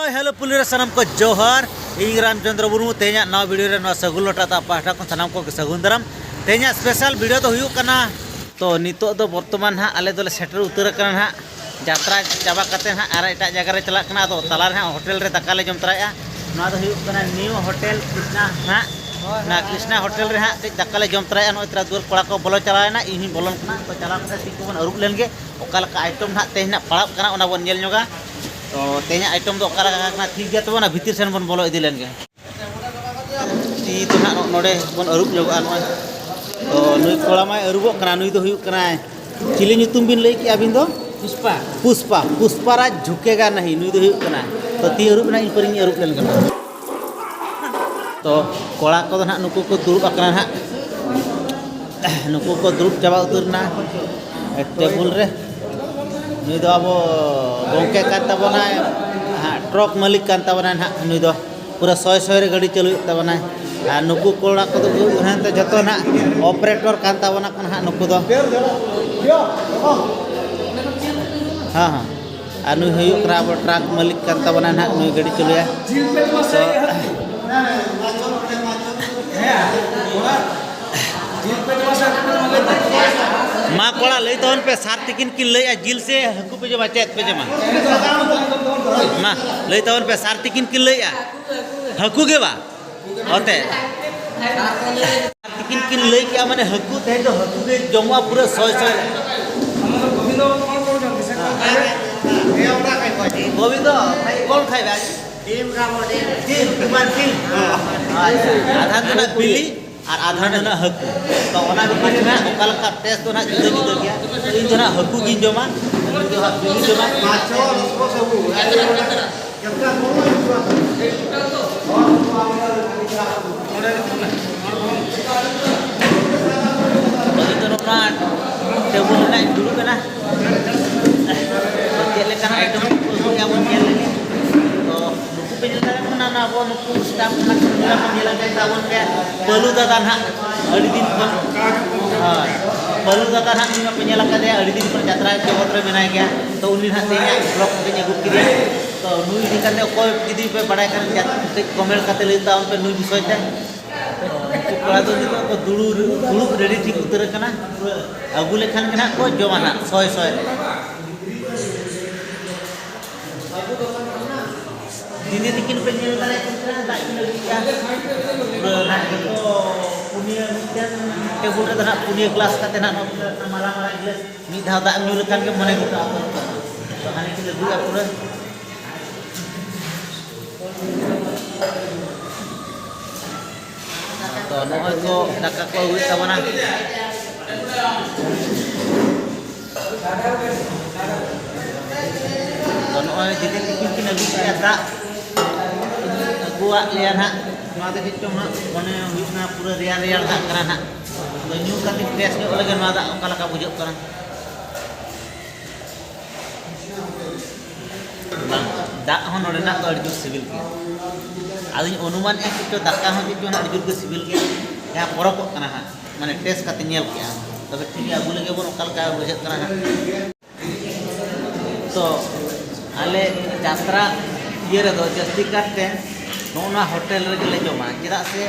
Hello police सनम को जोहर इन रामचंद्र मुर्मू तेना नवा वीडियो रे नवा सगुन लटा पाटा को सनम को सगुन दाराम तेना स्पेशल वीडियो तो हुयु कना तो नितो दो वर्तमान हा आले दोले सेटर उतर कना हा यात्रा चाबा कते हा आर एटा जगह रे चला कना तो तला रे होटल रे दाका ले जम तराया नवा दो हुयु कना न्यू होटल कृष्णा हा ना कृष्णा होटल रे हा दाका ले जम तराया नो इतरा दूर कोड़ा को बोलो चलायना इन बोलन कना तो चला कते टी को बन अरुप लेनगे ओकाल का आइटम हा तेना पड़ाब कना ओना बन नेल न्योगा तो तेना आइटम दो ओकाल का ठीक गया तो ना भीतर सेन बन बोलो इदी लेनगे टी तो ना नोडे बन अरुप न्योगा नो तो नुई कोड़ा माय अरुबो कना नुई दो हुयु कना चिली ᱧᱩᱛᱩᱢ बिन लई कि अबिन दो पुष्पा पुष्पा पुष्पाराज झुकेगा नहीं नुई दो हुयु कना तो ती अरुप ना इन परिंग अरुप लेन कना तो कोड़ा को ना नुकु को दुरुब अकना ना नुकु को दुरुब चाबा उतरना टेबल रे नुई दो अब गोंके कान ताबना ट्रक मालिक कान ताबना ना नुई दो पूरा सय सय रे गाड़ी चलु ताबना आ नुकु कोड़ा को दो हनते जतो ना ऑपरेटर कान ताबना कन हा नुकु दो हाँ हाँ आ नुई हुयु करा अब ट्रक मालिक कान ताबना ना नुई गाड़ी चलुया माँ कोड़ा लई तवन पे सात तिकिन किन लई जिल से हकु पे जमा चेत पे जमा माँ लई तवन पे सात तिकिन किन लई हकु के बा होते तिकिन किन लई क्या माने हकु थे तो हकु के जमा पूरा सय सय गोविंद भाई कौन खाइबा टीम रामो टीम कुमार टीम आधा जना बिली और आधा जना हकु तो ओना बिल ना ओकाल का टेस्ट तो ना जुदा जुदा गया तो इन जना हकु की जमा बिली जमा माछो रसको सबु तो ना टेबल ना दुरु कना चेक लेकर आइटम को क्या बन गया तो नुकु पे जला ना ना वो नुकु स्टाफ ना कुला मन जला के तावन के पलू दादा ना अड़ी दिन पर हां पलू दादा ना इन पे जला के अड़ी दिन पर यात्रा जगत रे बनाया गया तो उन्हीं ना तेया ब्लॉक पे अगु किया तो नुई दी करने कोई किदी पे बड़ा कर कमेंट करते लेता उन पे नुई विषय थे कोड़ा तो नितो दुड़ू दुड़ू रेडी ठीक उतर कना अगु लेखान के ना को जमाना सय सय दिन दिकिन पे नेल दाले कंtra दा इन लगिया ना तो पुनिया मिटन टेबल रे ना पुनिया ग्लास काते ना माला माला ग्लास मी धाव दा न्यू लेखान के मने को तो हाने के दुआ पूरा तो नय को दाका को हुई तबना तो नय दिन दिकिन किन अगु यात्रा अगुआ लिया ना नवा दे चो ना मने हुईना पूरा रिया रिया दा करा ना तो न्यू काति टेस्ट ने लगे नवा दा ओका लका बुझो करा दा हो नोडे ना अड़ी जुर सिविल के आदिन अनुमान एक तो दाका हो जो ना अड़ी जुर के सिविल के या परक कना हा माने टेस्ट काति नेल के तबे ठीक अगु लगे बोन ओका लका बुझो करा तो आले यात्रा ये रे दो जस्ती करते नोना होटल रे ले जमा चेदा से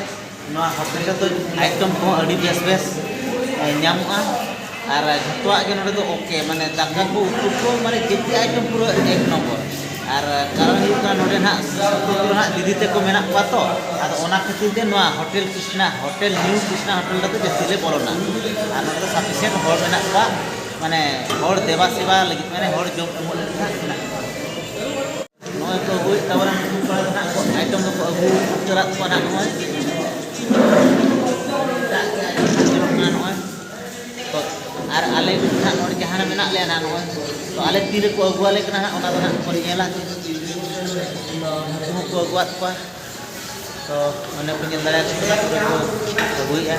नोआ होटल तो आइटम को अड़ी बेस बेस ᱧᱟᱢᱚᱜᱼᱟ और जतवा के नोडे तो ओके माने दाका को उतु को माने जेती आइटम पूरा एक नंबर और कारण हुई का नोडे ना तो ना दीदी ते को मेना पा तो आदो ओना खातिर ते नोआ hotel Krishna hotel new Krishna hotel दा तो जस्ती ले बोलोना और नोडे सफिशिएंट होर मेना पा माने होर देवा सेवा लगी माने होर जम एमो लेखा नोय तो हुई तवरा ना आइटम को अगु चला को ना नोय तो और आले ना नोड जहां मेना ले ना नोय तो आले तीरे को अगु आले कना ओना दो ना को नेला को अगुआत को तो माने को नेल दाया को अगुया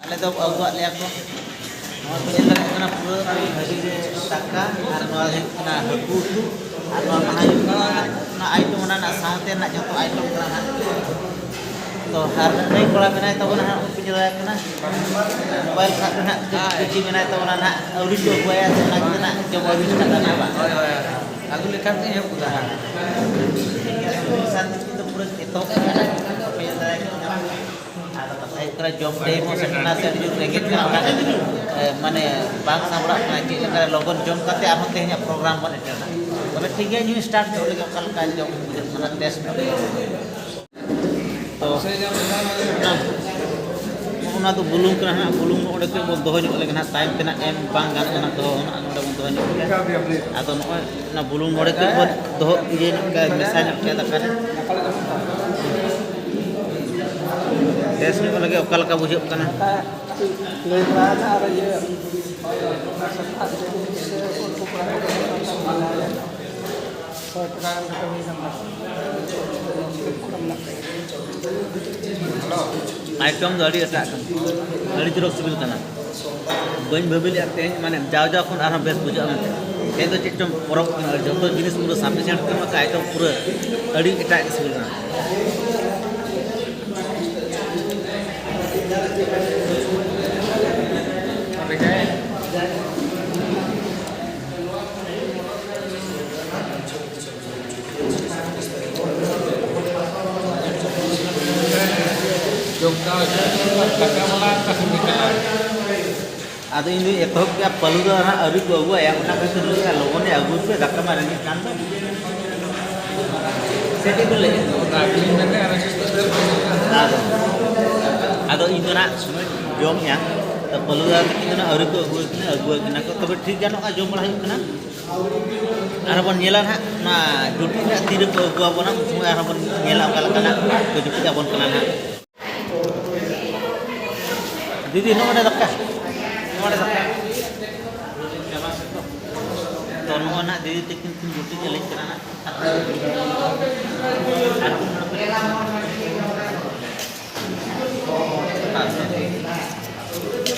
आले तो अगुआत ले को और को नेल दाया कना पूरा भाजी टाका और नोआ ना हकु तु और नोआ ना आइटम ना साउते ना जो आइटम कना तो हर नहीं कोड़ा में तो ना कुछ लाया ना मोबाइल खात ना कुछ में तो ना अउरी जो हुआ तो ना कितना जो मोबाइल खात ना बा aku lihat ni ya putar. साथ तो पूरा तो saya kira job demo setna se ju regit mane bang sabra na ki kira logon jom kate arhon tehnya program ban etena tobe thik gaya new start jole kal ka job mana test तो उना तो बुलुंग कना ना बुलुंग ओडे के बो दोह ᱧᱚᱜ ᱞᱮᱠᱷᱟᱱ time ᱛᱮᱱᱟ ᱮᱢ ᱵᱟᱝ ᱜᱟᱱᱚᱜ ᱠᱟᱱᱟ ᱫᱚᱦᱚ ᱚᱱᱟ ᱱᱚᱰᱮ ᱵᱚᱱ ᱫᱚᱦᱚ ᱧᱚᱜ ᱜᱮᱭᱟ ᱟᱫᱚ ᱱᱚᱜᱼᱚᱭ ᱚᱱᱟ ᱵᱩᱞᱩᱝ ᱱᱚᱰᱮ ᱠᱮ ᱵᱚᱱ ᱫᱚᱦᱚ ᱤᱭᱟᱹ ᱧᱚᱜ ᱠᱮ ᱢᱮᱥᱟ ᱧᱚᱜ ᱠᱮ ᱫᱟᱠᱟ ᱨᱮ ᱴᱮᱥᱴ ᱧᱚᱜ ᱞᱟᱹᱜᱤᱫ ᱚᱠᱟ ᱞᱮᱠᱟ ᱵᱩᱡᱷᱟᱹᱜ ᱠᱟᱱᱟ Lepas ada ye. आइटम गाड़ी अटा गाड़ी जरूर सिबिल करना बन भाभी आते हैं माने जाओ जाओ खन आराम बेस बुझा माने ये तो चिट्टम परब जो तो जिनिस पूरा सफिशिएंट करना का आइटम पूरा अड़ी एटा सिबिल करना Ada ini etok ya palu dah nak aru gua yang nak kasih dulu ya logo ni agu tu dah kemarin ni kan tu. Sedih boleh. Ada itu nak jom ya. Tak palu dah kita nak aru agu kena kau tapi ठीक जानो का jom lah itu kena. Arabon nyelan ha na duty nak tidak gua bonam semua arabon nyelan kalau kena tu duty abon kena ha. Didi no ada dakka. तो ना दीदी तकिन तीन रोटी जले करना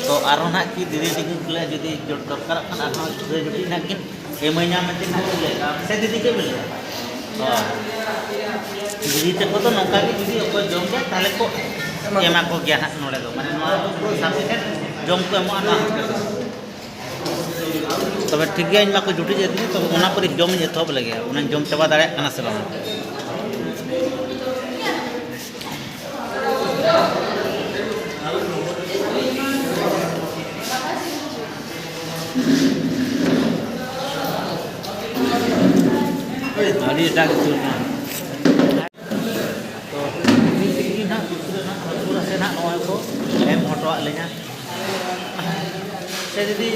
तो आरो ना की दीदी तकिन कले जदी जोड़ दरकार खान आरो रोटी ना किन एमैना मते ना ले से दीदी के बोले हां दीदी तक तो नौका की दीदी अको जम के ताले को एमा को गया नोडे दो माने नोआ तो पूरा सफिशिएंट जम को एमा ना तब ठीक गया इन को जुटी जाती तो ओना पर जम एतहब लगे ओना जम चाबा दाड़े कना से बांग अड़ी एटा के चुना तो ini ना पूरा से ना नोआ को एम हटवा लेना से दीदी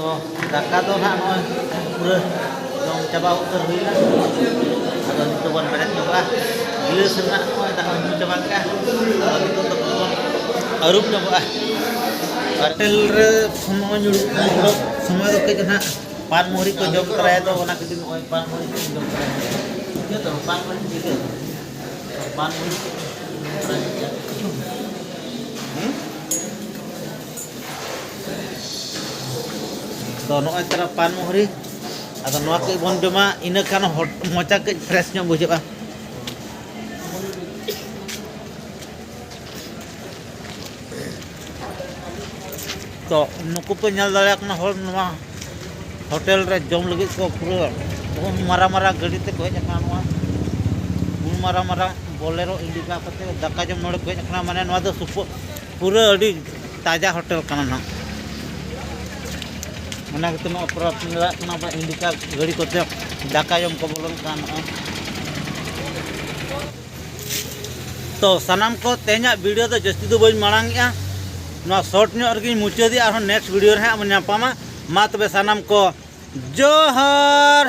तो दाका तो ना पूरा जम चाबा उतर हुईना अदो नितो बन बेरेट जोबा गिलास ना दाका हम चाबा का नितो तो अरूप जोबा होटल रे समय जुड़ समय तो के ना पान मोहरी को जम कराय तो ओना के दिन ओय पान मोहरी को जम कराय ये तो पान मोहरी के पान मोहरी तो नोय तरा पान मोहरी अदा नोआ के बन जमा इना खान मोचा के फ्रेश नो बुझबा तो नुकु पे नल दाड़ा कना होल नोआ होटल रे जम लगी को पूरा बहुत मारा मारा गाड़ी ते को हेजना नोआ बुन मारा मारा बोलेरो इंडिका कते दाका जम नोडे को हेजना माने नोआ दो सुपर पूरा अडी ताजा होटल कना ना मना के नो अपराध ना बा इंडिका गाड़ी कोते दाका जम को बोलन कान तो सनाम को तेना वीडियो तो जस्ती तो बई मांगया ना शॉर्ट नो अर्गी मुचादी और नेक्स्ट वीडियो रे हम नापामा मा तबे सनाम को जोहर।